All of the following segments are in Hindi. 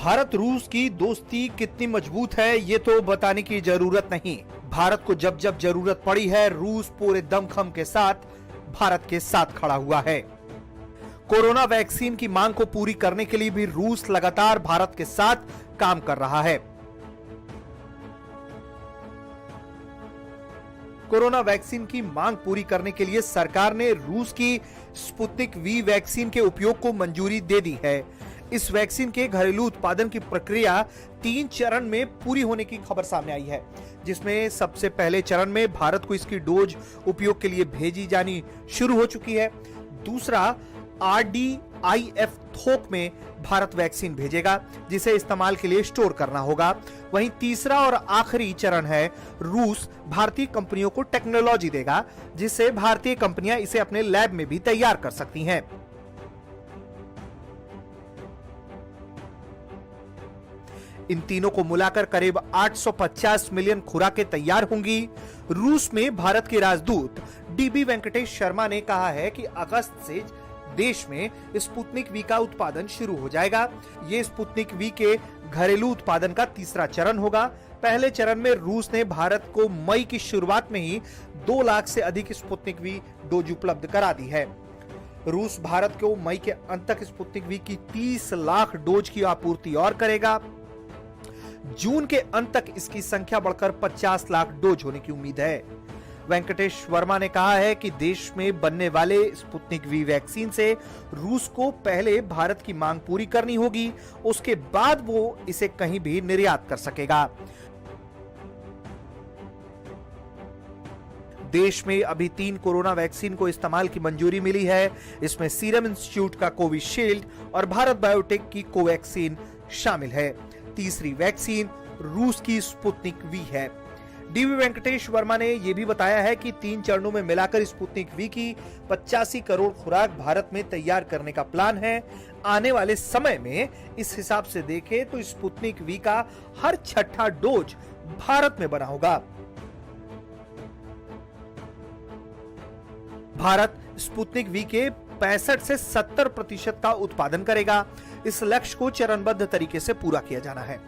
भारत रूस की दोस्ती कितनी मजबूत है ये तो बताने की जरूरत नहीं। भारत को जब जब जरूरत पड़ी है रूस पूरे दमखम के साथ भारत के साथ खड़ा हुआ है। कोरोना वैक्सीन की मांग को पूरी करने के लिए भी रूस लगातार भारत के साथ काम कर रहा है। कोरोना वैक्सीन की मांग पूरी करने के लिए सरकार ने रूस की स्पुतनिक वी वैक्सीन के उपयोग को मंजूरी दे दी है। इस वैक्सीन के घरेलू उत्पादन की प्रक्रिया 3 चरण में पूरी होने की खबर सामने आई है, जिसमें सबसे पहले चरण में भारत को इसकी डोज उपयोग के लिए भेजी जानी शुरू हो चुकी है। दूसरा RDIF थोक में भारत वैक्सीन भेजेगा, जिसे इस्तेमाल के लिए स्टोर करना होगा। वहीं तीसरा और आखिरी चरण है रूस भारतीय कंपनियों को टेक्नोलॉजी देगा, जिससे भारतीय कंपनियां इसे अपने लैब में भी तैयार कर सकती हैं। इन तीनों को मिलाकर करीब 850 मिलियन खुराकें तैयार होंगी। रूस में भारत के राजदूत DB वेंकटेश शर्मा ने कहा है कि अगस्त से देश में स्पुतनिक वी का उत्पादन शुरू हो जाएगा। ये स्पुतनिक वी के घरेलू उत्पादन का तीसरा चरण होगा। पहले चरण में रूस ने भारत को मई की शुरुआत में ही 2 लाख से अधिक स्पुतनिक वी डोज उपलब्ध करा दी है। रूस भारत को मई के अंत तक स्पुतनिक वी की 30 लाख डोज की आपूर्ति और करेगा। जून के अंत तक इसकी संख्या बढ़कर 50 लाख डोज होने की उम्मीद है। वेंकटेश वर्मा ने कहा है कि देश में बनने वाले स्पुतनिक वी वैक्सीन से रूस को पहले भारत की मांग पूरी करनी होगी, उसके बाद वो इसे कहीं भी निर्यात कर सकेगा। देश में अभी 3 कोरोना वैक्सीन को इस्तेमाल की मंजूरी मिली है। इसमें सीरम इंस्टीट्यूट का कोविशील्ड और भारत बायोटेक की कोवैक्सीन शामिल है। तीसरी वैक्सीन रूस की स्पुतनिक वी है। DB वेंकटेश वर्मा ने यह भी बताया है कि 3 चरणों में मिलाकर स्पुतनिक वी की 85 करोड़ खुराक भारत में तैयार करने का प्लान है। आने वाले समय में इस हिसाब से देखें तो स्पुतनिक वी का हर 6ठा डोज भारत में बना होगा। भारत स्पुतनिक वी के 65 से 70% का उत्पादन करेगा। इस लक्ष्य को चरणबद्ध तरीके से पूरा किया जाना है।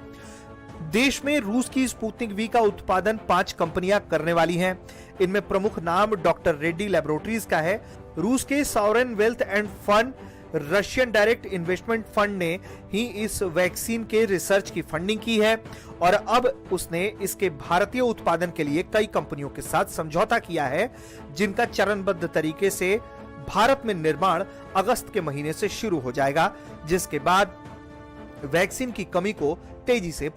देश में रूस की स्पुतनिक वी का उत्पादन 5 कंपनियां करने वाली हैं। इनमें प्रमुख नाम डॉक्टर रेड्डी लैबोरेटरीज का है। रूस के sovereign wealth end fund, Russian direct investment fund ने ही इस वैक्सीन के रिसर्च की फंडिंग की है और अब उसने इसके भारतीय उत्पादन के लिए कई कंपनियों के साथ समझौता किया है, जिनका चरणबद्ध तरीके से भारत में निर्माण अगस्त के महीने से शुरू हो जाएगा, जिसके बाद वैक्सीन की कमी को तेजी से